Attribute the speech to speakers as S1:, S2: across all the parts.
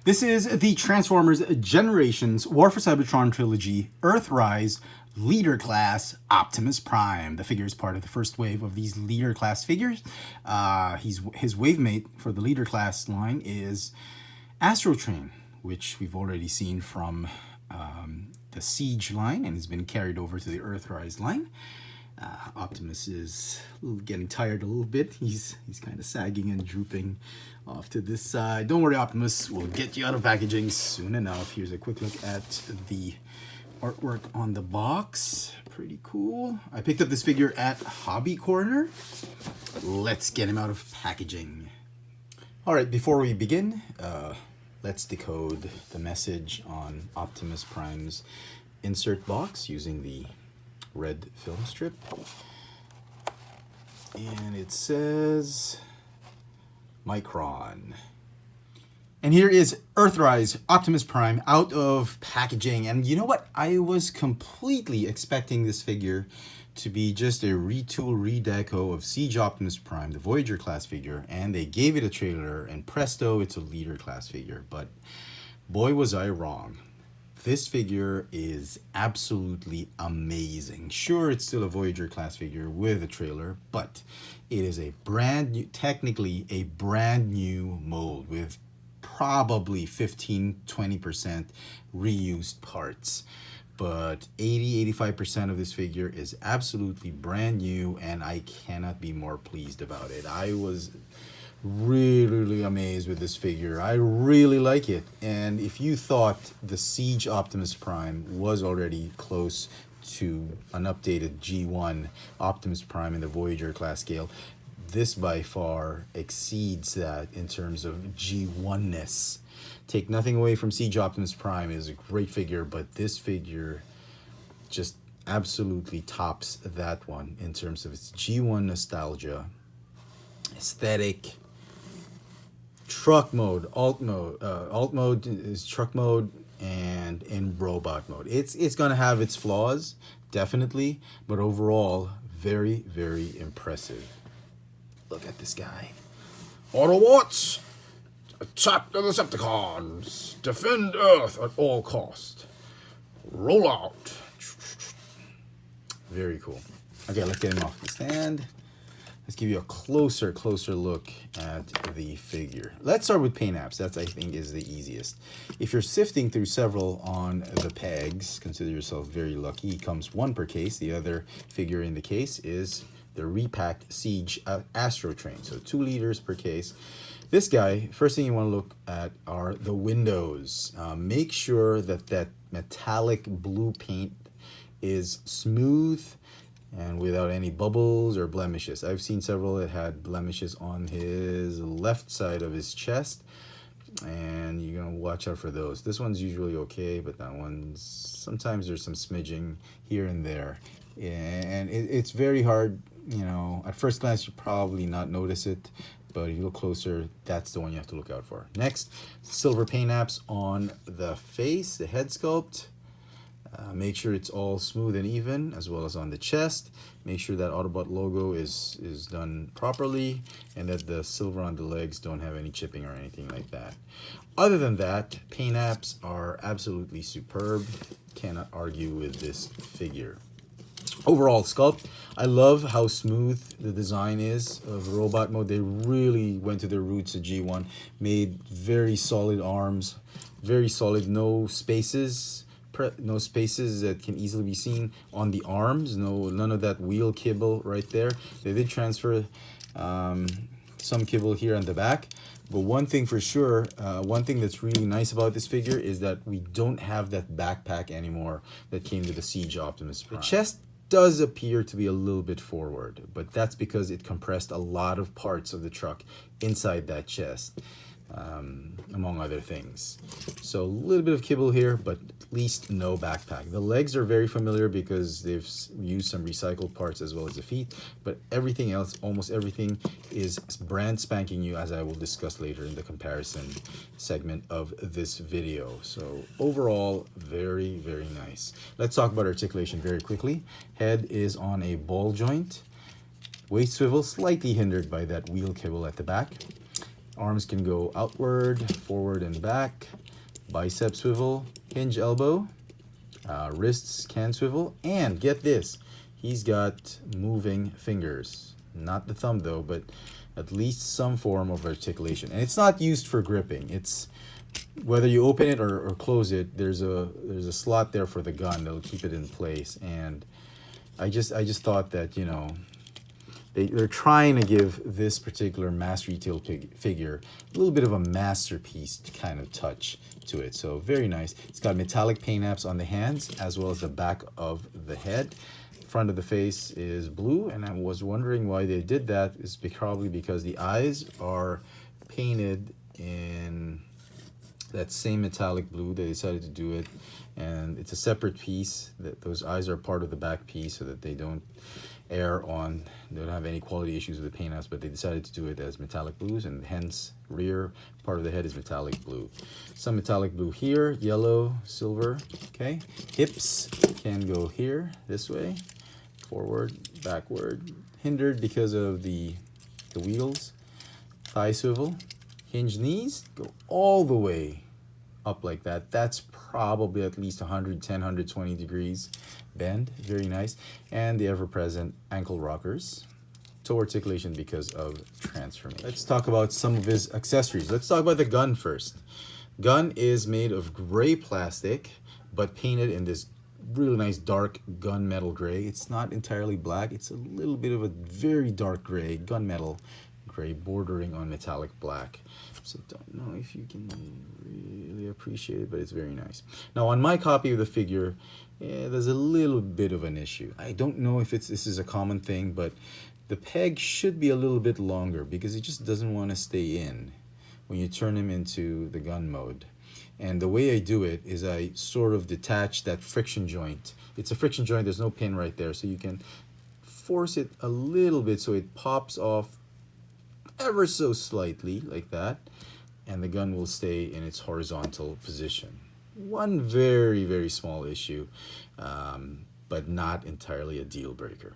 S1: This is the Transformers Generations War for Cybertron Trilogy EARTHRISE Leader Class Optimus Prime. The figure is part of the first wave of these Leader Class figures. His wave mate for the Leader Class line is Cybertron, which we've already seen from the Siege line and has been carried over to the EARTHRISE line. Optimus is getting tired a little bit. He's kind of sagging and drooping off to this side. Don't worry, Optimus, we'll get you out of packaging soon enough. Here's a quick look at the artwork on the box. Pretty cool. I picked up this figure at Hobby Corner. Let's get him out of packaging. All right, before we begin, let's decode the message on Optimus Prime's insert box using the red film strip, and it says Micron. And here is EARTHRISE Optimus Prime out of packaging. And you know what? I was completely expecting this figure to be just a retool, redeco of Siege Optimus Prime, the Voyager class figure, and they gave it a trailer, and presto, it's a Leader class figure. But boy, was I wrong. This figure is absolutely amazing. Sure, it's still a Voyager class figure with a trailer, but it is a brand new, technically a brand new mold with probably 15-20% reused parts. But 80-85% of this figure is absolutely brand new, and I cannot be more pleased about it. I was really amazed with this figure. I really like it. And if you thought the Siege Optimus Prime was already close to an updated G1 Optimus Prime in the Voyager class scale, this by far exceeds that in terms of G1-ness. Take nothing away from Siege Optimus Prime. It is a great figure, but this figure just absolutely tops that one in terms of its G1 nostalgia, aesthetic, truck mode, alt mode is truck mode, and in robot mode. It's gonna have its flaws, definitely, but overall, very impressive. Look at this guy. Autobots, attack the Decepticons, defend Earth at all costs. Roll out. Very cool. Okay, let's get him off the stand. Let's give you a closer look at the figure. Let's start with paint apps. That's, I think, is the easiest. If you're sifting through several on the pegs, consider yourself very lucky. It comes one per case. The other figure in the case is the repacked Siege Cybertron. So 2 liters per case. This guy, first thing you want to look at are the windows. Make sure that that metallic blue paint is smooth and without any bubbles or blemishes. I've seen several that had blemishes on his left side of his chest, and you're gonna watch out for those. This one's usually okay, but that one's, sometimes there's some smidging here and there. And it's very hard, you know, at first glance you probably not notice it, but if you look closer, that's the one you have to look out for. Next, silver paint apps on the face, the head sculpt. Make sure it's all smooth and even, as well as on the chest. Make sure that Autobot logo is done properly, and that the silver on the legs don't have any chipping or anything like that. Other than that, paint apps are absolutely superb. Cannot argue with this figure. Overall sculpt, I love how smooth the design is of robot mode. They really went to their roots at G1, made very solid arms, very solid, no spaces that can easily be seen on the arms. None of that wheel kibble right there. They did transfer some kibble here on the back, but one thing for sure, one thing that's really nice about this figure is that we don't have that backpack anymore that came to the Siege Optimus Prime. The chest does appear to be a little bit forward, but that's because it compressed a lot of parts of the truck inside that chest, among other things. So a little bit of kibble here, but at least no backpack. The legs are very familiar because they've used some recycled parts as well as the feet, but everything else, almost everything, is brand spanking new, as I will discuss later in the comparison segment of this video. So overall, very nice. Let's talk about articulation very quickly. Head is on a ball joint. Waist swivel slightly hindered by that wheel kibble at the back. Arms can go outward, forward, and back. Bicep swivel, hinge elbow. Wrists can swivel. And get this, he's got moving fingers. Not the thumb though, but at least some form of articulation. And it's not used for gripping. It's whether you open it or close it, there's a slot there for the gun that'll keep it in place. And I just thought that, you know, they're trying to give this particular mass retail figure a little bit of a masterpiece kind of touch to it. So very nice. It's got metallic paint apps on the hands as well as the back of the head. Front of the face is blue, and I was wondering why they did that. Is probably because the eyes are painted in that same metallic blue. They decided to do it, and it's a separate piece. That those eyes are part of the back piece so that they don't they don't have any quality issues with the paint apps, but they decided to do it as metallic blues, and hence rear part of the head is metallic blue. Some metallic blue here, yellow, silver, okay? Hips can go here, this way, forward, backward, hindered because of the wheels. Thigh swivel, hinge knees, go all the way up like that. That's probably at least 110, 120 degrees bend. Very nice. And the ever-present ankle rockers. Toe articulation because of transformation. Let's talk about some of his accessories. Let's talk about the gun first. Gun is made of gray plastic, but painted in this really nice dark gunmetal gray. It's not entirely black. It's a little bit of a very dark gray, gunmetal gray, bordering on metallic black. So don't know if you can really appreciate it, but it's very nice. Now on my copy of the figure, there's a little bit of an issue. I don't know if this is a common thing, but the peg should be a little bit longer because it just doesn't want to stay in when you turn him into the gun mode. And the way I do it is I sort of detach that friction joint. It's a friction joint, there's no pin right there, so you can force it a little bit so it pops off ever so slightly like that, and the gun will stay in its horizontal position. One very, very small issue, but not entirely a deal breaker.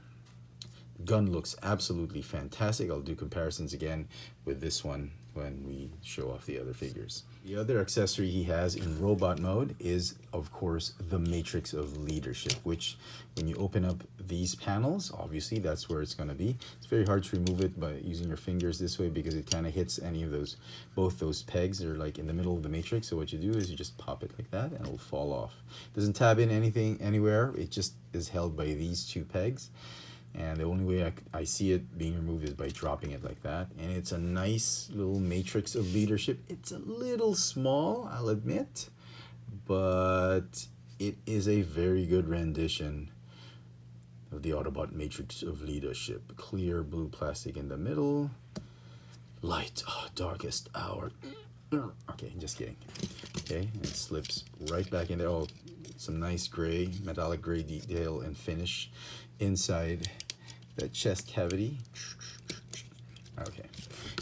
S1: Gun looks absolutely fantastic. I'll do comparisons again with this one when we show off the other figures. The other accessory he has in robot mode is, of course, the matrix of leadership, which when you open up these panels, obviously that's where it's going to be. It's very hard to remove it by using your fingers this way because it kind of hits any of those, both those pegs are like in the middle of the matrix. So what you do is you just pop it like that and it'll fall off. It doesn't tab in anything anywhere. It just is held by these two pegs. And the only way I see it being removed is by dropping it like that. And it's a nice little matrix of leadership. It's a little small, I'll admit, but it is a very good rendition of the Autobot matrix of leadership. Clear blue plastic in the middle. Light, darkest hour. Okay, just kidding. Okay, and it slips right back in there. Oh, some nice gray, metallic gray detail and finish inside that chest cavity. Okay,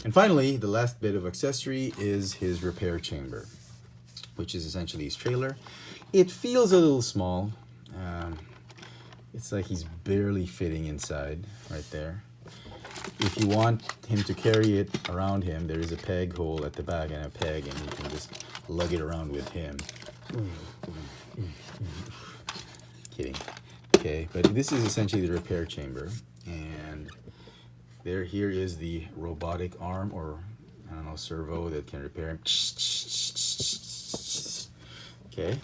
S1: and finally the last bit of accessory is his repair chamber, which is essentially his trailer. It feels a little small. It's like he's barely fitting inside right there. If you want him to carry it around him, there is a peg hole at the back and a peg, and you can just lug it around with him. Kidding. Okay, but this is essentially the repair chamber, and here is the robotic arm, or I don't know, servo that can repair him. Okay,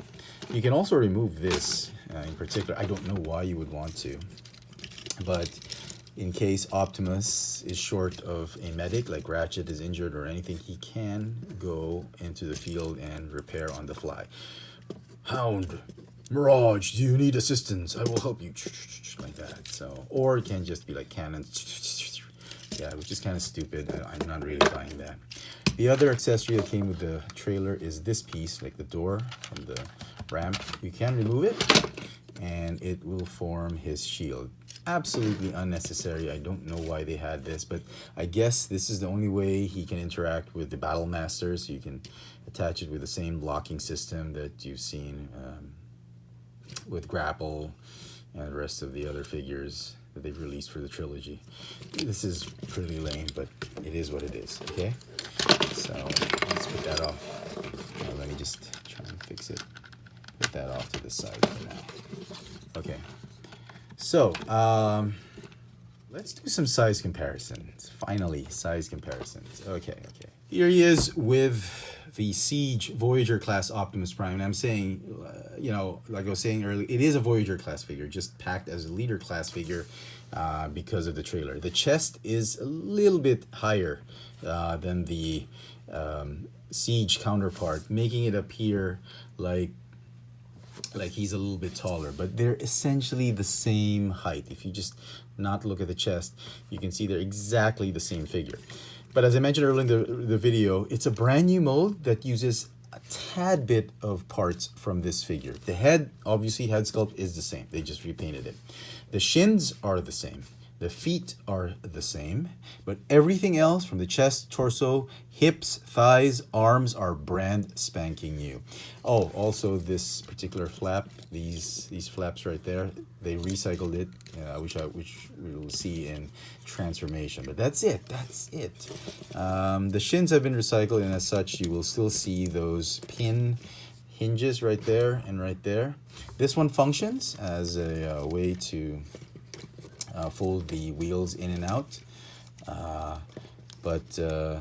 S1: you can also remove this in particular. I don't know why you would want to, but in case Optimus is short of a medic, like Ratchet is injured or anything, he can go into the field and repair on the fly. Hound, Mirage, do you need assistance? I will help you, like that. So, or it can just be like cannon, yeah, which is kind of stupid. I'm not really buying that. The other accessory that came with the trailer is this piece, like the door from the ramp. You can remove it, and it will form his shield. Absolutely unnecessary. I don't know why they had this, but I guess this is the only way he can interact with the Battle Masters. So you can attach it with the same blocking system that you've seen with Grapple and the rest of the other figures that they've released for the trilogy. This is pretty lame, but it is what it is, okay? So let's put that off. Let me just try and fix it. Put that off to the side for now. Okay. So let's do some size comparisons. Finally, size comparisons. Okay. Here he is with the Siege Voyager class Optimus Prime. And I'm saying, you know, like I was saying earlier, it is a Voyager class figure, just packed as a leader class figure because of the trailer. The chest is a little bit higher than the Siege counterpart, making it appear like he's a little bit taller, but they're essentially the same height. If you just not look at the chest, you can see they're exactly the same figure. But as I mentioned earlier in the video, it's a brand new mold that uses a tad bit of parts from this figure. The head, obviously head sculpt is the same. They just repainted it. The shins are the same. The feet are the same, but everything else from the chest, torso, hips, thighs, arms are brand spanking new. Oh, also this particular flap, these flaps right there, they recycled it, which we will see in transformation. But that's it. The shins have been recycled, and as such, you will still see those pin hinges right there and right there. This one functions as a way to fold the wheels in and out, but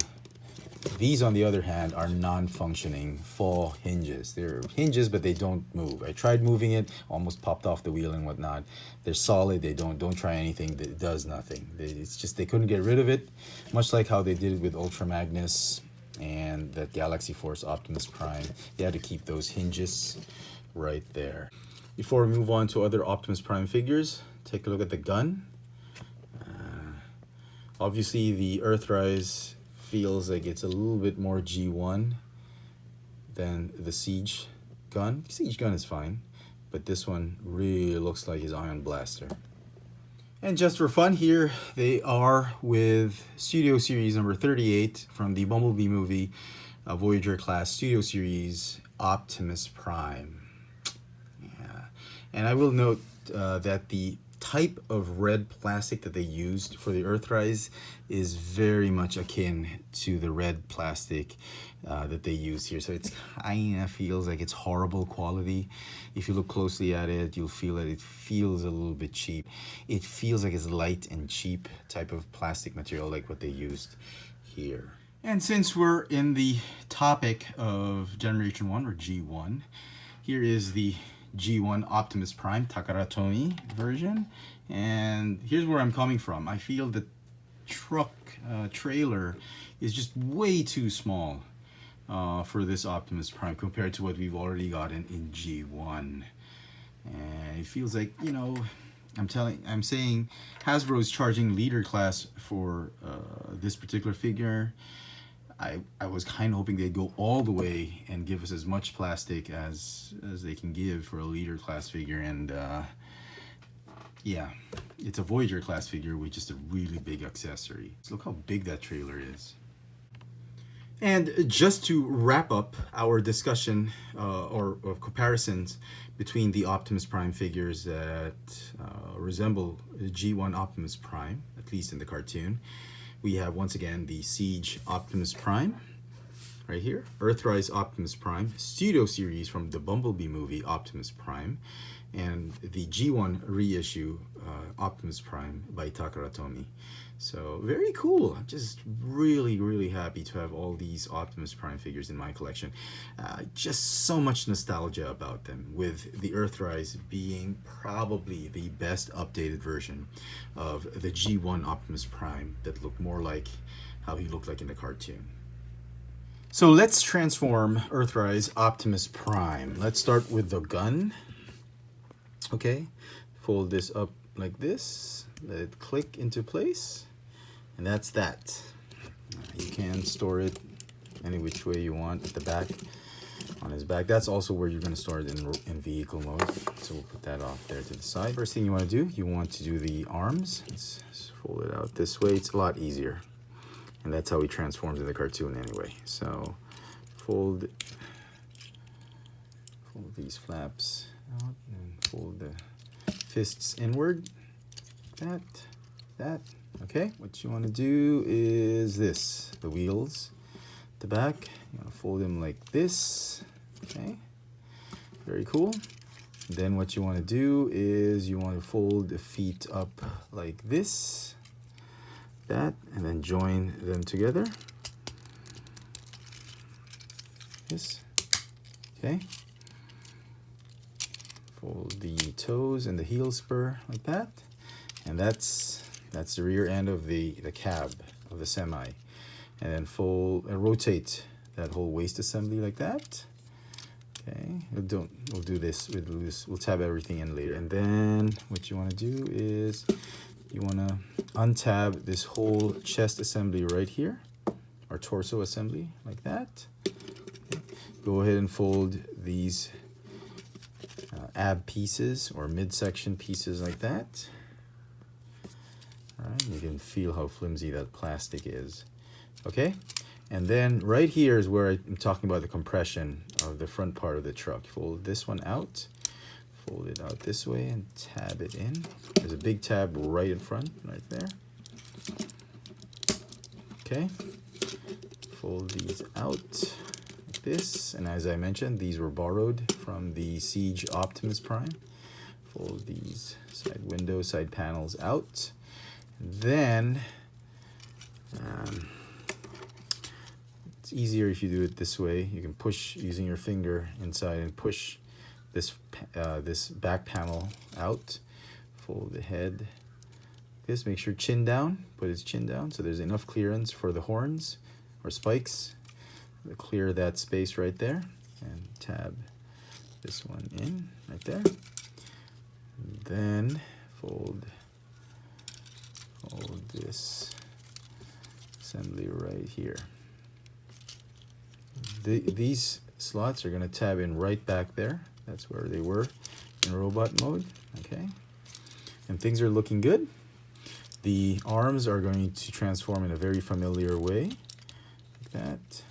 S1: these on the other hand are non-functioning fall hinges. They're hinges, but they don't move. I tried moving it, almost popped off the wheel and whatnot. They're solid. They don't try anything. It does nothing. It's just they couldn't get rid of it, much like how they did it with Ultra Magnus and that Galaxy Force Optimus Prime. They had to keep those hinges right there. Before we move on to other Optimus Prime figures, take a look at the gun. Obviously, the EARTHRISE feels like it's a little bit more G1 than the Siege gun. The Siege gun is fine, but this one really looks like his Ion Blaster. And just for fun, here they are with Studio Series number 38 from the Bumblebee movie, Voyager class Studio Series Optimus Prime. Yeah, and I will note that the type of red plastic that they used for the EARTHRISE is very much akin to the red plastic that they use here. So it's kind of feels like it's horrible quality. If you look closely at it, you'll feel that it feels a little bit cheap. It feels like it's light and cheap type of plastic material like what they used here. And since we're in the topic of Generation 1 or G1, here is the G1 Optimus Prime Takaratomi version, and here's where I'm coming from. I feel the truck trailer is just way too small for this Optimus Prime compared to what we've already gotten in G1, and it feels like, you know, I'm saying Hasbro's charging leader class for this particular figure. I was kind of hoping they'd go all the way and give us as much plastic as they can give for a leader class figure, and yeah, it's a Voyager class figure with just a really big accessory. So look how big that trailer is. And just to wrap up our discussion or comparisons between the Optimus Prime figures that resemble the G1 Optimus Prime, at least in the cartoon, we have once again the Siege Optimus Prime right here, EARTHRISE Optimus Prime, Studio Series from the Bumblebee movie Optimus Prime, and the G1 reissue Optimus Prime by Takaratomi. So very cool. I'm just really happy to have all these Optimus Prime figures in my collection. Just so much nostalgia about them, with the EARTHRISE being probably the best updated version of the G1 Optimus Prime that looked more like how he looked like in the cartoon. So let's transform EARTHRISE Optimus Prime. Let's start with the gun. Okay, fold this up like this, let it click into place, and that's that. You can store it any which way you want at the back, on his back. That's also where you're going to store it in vehicle mode, so we'll put that off there to the side. First thing you want to do, you want to do the arms. Let's fold it out this way. It's a lot easier, and that's how he transforms in the cartoon anyway. So fold these flaps out and fold the fists inward. That. Okay, what you want to do is this, the wheels. the back. You want to fold him like this. Okay, very cool. Then what you want to do is you want to fold the feet up like this, that, and then join them together. This. Okay. Fold the toes and the heel spur like that, and that's the rear end of the cab of the semi. And then fold and rotate that whole waist assembly like that. Okay, we'll do this. We'll tab everything in later. And then what you want to do is you want to untab this whole chest assembly right here, or torso assembly like that. Okay. Go ahead and fold these ab pieces or midsection pieces like that. All right, you can feel how flimsy that plastic is. Okay, and then right here is where I'm talking about the compression of the front part of the truck. Fold this one out, fold it out this way, and tab it in. There's a big tab right in front, right there. Okay, fold these out like this, and as I mentioned, these were borrowed from the Siege Optimus Prime. Fold these side windows, side panels out. Then it's easier if you do it this way. You can push using your finger inside and push this this back panel out. Fold the head. This, make sure chin down. Put his chin down so there's enough clearance for the horns or spikes. Clear that space right there, and tab this one in right there. And then fold this assembly right here. These slots are going to tab in right back there. That's where they were in robot mode. Okay, and things are looking good. The arms are going to transform in a very familiar way, like that.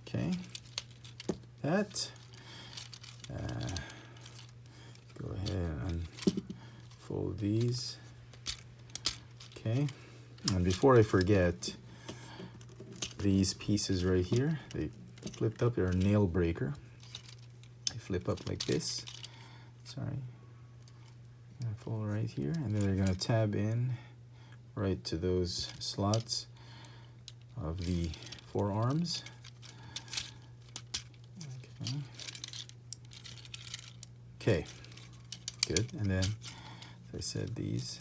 S1: Okay, that. Go ahead and fold these. Okay, and before I forget, these pieces right here, they flipped up. They're a nail breaker. They flip up like this. Sorry. Gonna fold right here, and then they're gonna tab in right to those slots of the forearms. Okay. Okay. Good. And then, as I said, these,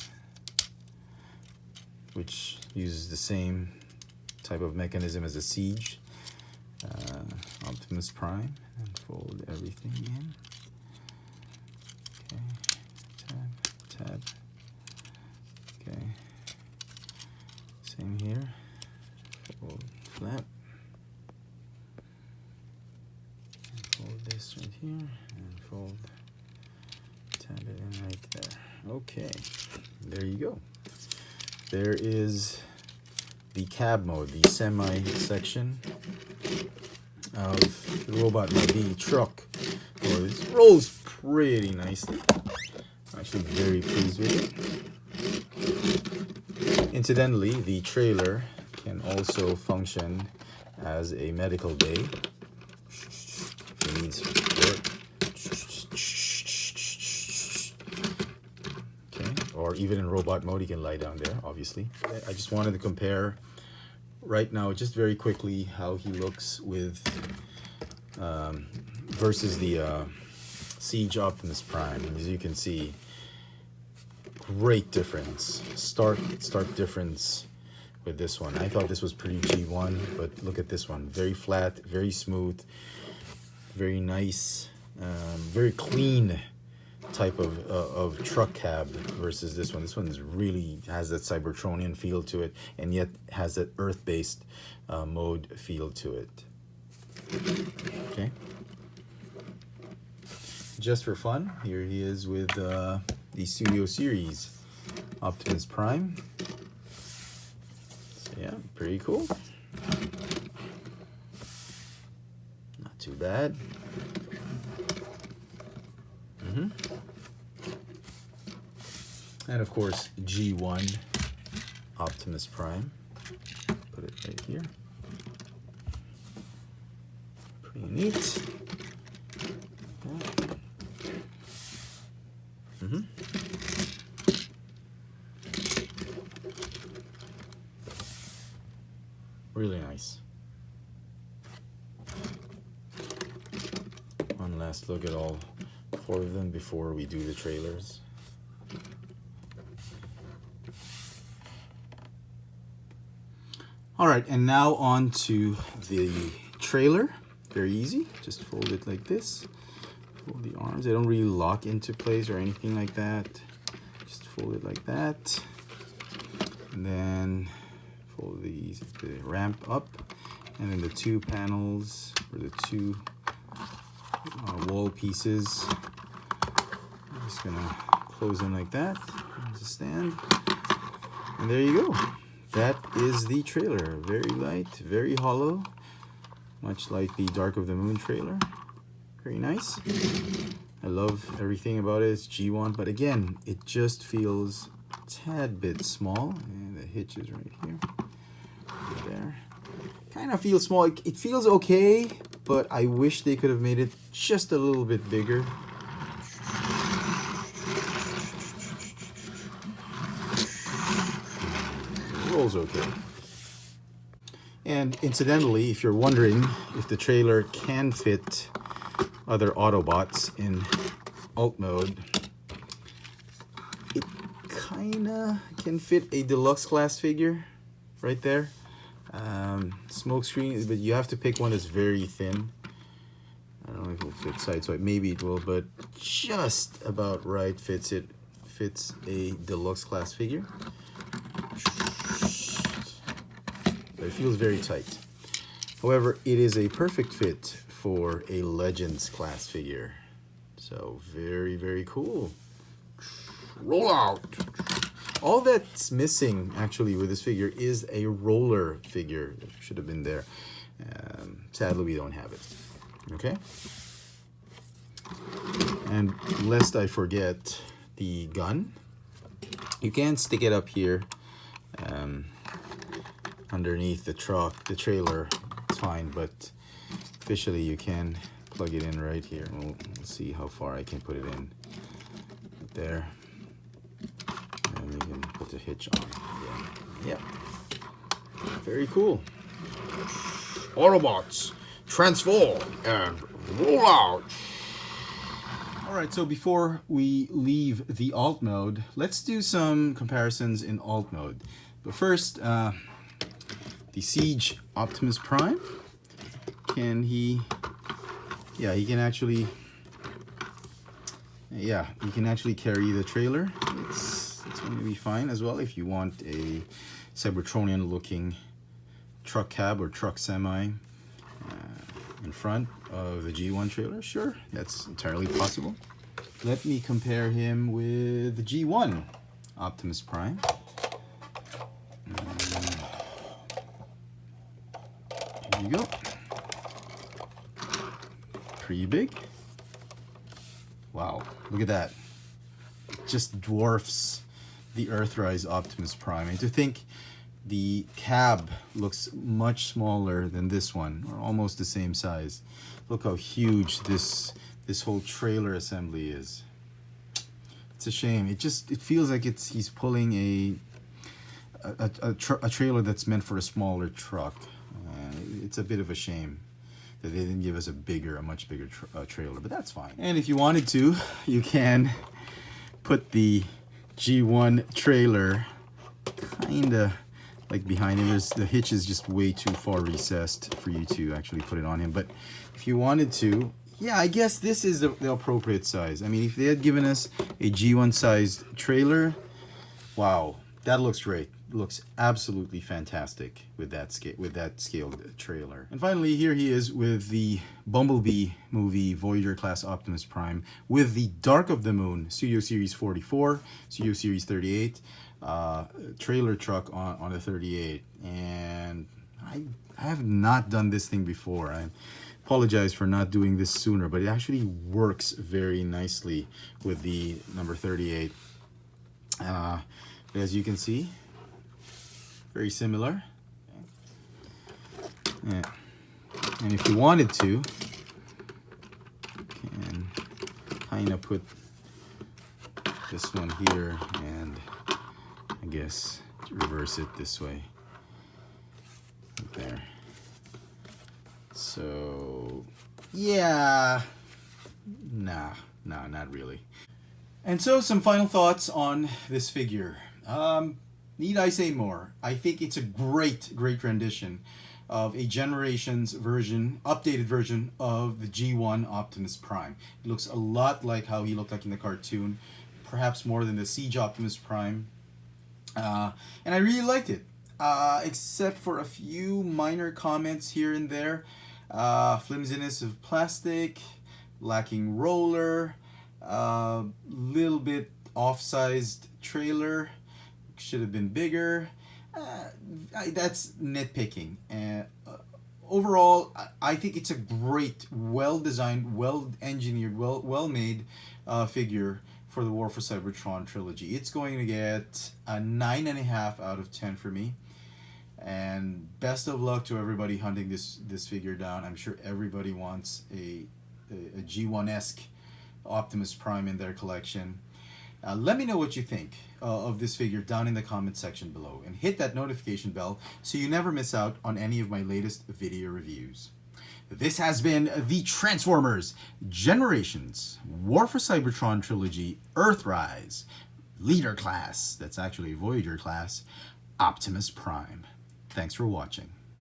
S1: which uses the same type of mechanism as a Siege Optimus Prime, and fold everything in. Okay, tab. Okay, same here. Fold flap. And fold this right here, and fold. Tab it in right there. Okay, there you go. There is the cab mode, the semi section of the robot mode, the truck. Well, it rolls pretty nicely. I'm actually very pleased with it. Incidentally, the trailer can also function as a medical bay if it needs work. Or even in robot mode, you can lie down there, obviously. I just wanted to compare right now, just very quickly, how he looks with versus the Siege Optimus Prime. As you can see, great difference, stark difference with this one. I thought this was pretty G1, but look at this one. Very flat, very smooth, very nice, very clean type of truck cab versus this one. This one really has that Cybertronian feel to it, and yet has that Earth-based mode feel to it. Okay. Just for fun, here he is with the Studio Series Optimus Prime. So yeah, pretty cool. Not too bad. And of course, G1 Optimus Prime. Put it right here. Pretty neat. Really nice. One last look at all 4 of them before we do the trailers. All right, and now on to the trailer. Very easy, just fold it like this. Fold the arms, they don't really lock into place or anything like that. Just fold it like that. And then fold the ramp up. And then the 2 panels, or the 2 wall pieces. I'm just gonna close them like that. There's a stand. And there you go. That is the trailer. Very light, very hollow, much like the Dark of the Moon trailer. Very nice. I love everything about it. It's G1, but again, it just feels a tad bit small. And the hitch is right here. Right there. Kind of feels small. It feels okay, but I wish they could have made it just a little bit bigger. Rolls okay. And incidentally, if you're wondering if the trailer can fit other Autobots in alt mode, it kinda can fit a deluxe class figure right there. Smoke screen, but you have to pick one that's very thin. I don't know if it'll fit side swipe, maybe it will, but just about right fits a deluxe class figure. But it feels very tight. However, it is a perfect fit for a Legends class figure. So very, very cool. Roll out. All that's missing actually with this figure is a roller figure. It should have been there. Sadly, we don't have it. Okay. And lest I forget the gun, you can stick it up here underneath the truck, the trailer. It's fine, but officially you can plug it in right here. We'll see how far I can put it in. Right there. And you can put the hitch on. Yeah. Very cool. Autobots, transform and roll out. All right, so before we leave the alt mode, let's do some comparisons in alt mode. But first, the Siege Optimus Prime. Can he? Yeah, he can actually. Yeah, you can actually carry the trailer. It's going to be fine as well if you want a Cybertronian looking truck cab or truck semi in front of the G1 trailer. Sure, that's entirely possible. Let me compare him with the G1 Optimus Prime. Here you go. Pretty big. Wow, look at that. It just dwarfs the EARTHRISE Optimus Prime. And to think the cab looks much smaller than this one, or almost the same size. Look how huge this whole trailer assembly is. It's a shame. It feels like he's pulling a trailer that's meant for a smaller truck. It's a bit of a shame that they didn't give us a much bigger trailer, but that's fine. And if you wanted to, you can put the G1 trailer kinda like behind him. The hitch is just way too far recessed for you to actually put it on him. But if you wanted to, yeah, I guess this is the appropriate size. I mean, if they had given us a G1 sized trailer, wow, that looks great. Looks absolutely fantastic with that scaled trailer. And finally, here he is with the Bumblebee movie Voyager class Optimus Prime with the Dark of the Moon Studio Series 44, Studio Series 38 trailer truck on a 38. And I have not done this thing before. I apologize for not doing this sooner, but it actually works very nicely with the number 38. As you can see, very similar. Yeah. And if you wanted to, you can kind of put this one here and I guess reverse it this way. Right there. So, yeah, nah, not really. And so some final thoughts on this figure. Need I say more? I think it's a great rendition of a Generations version, updated version of the G1 Optimus Prime. It looks a lot like how he looked like in the cartoon, perhaps more than the Siege Optimus Prime. And I really liked it, except for a few minor comments here and there. Flimsiness of plastic, lacking roller, little bit off-sized trailer, should have been bigger. That's nitpicking. Overall, I think it's a great, well-designed, well-engineered, well-made figure for the War for Cybertron trilogy. It's going to get a 9.5 out of 10 for me. And best of luck to everybody hunting this figure down. I'm sure everybody wants a G1-esque Optimus Prime in their collection. Let me know what you think of this figure down in the comment section below, and hit that notification bell so you never miss out on any of my latest video reviews. This has been the Transformers Generations War for Cybertron Trilogy EARTHRISE Leader Class, that's actually Voyager Class, Optimus Prime. Thanks for watching.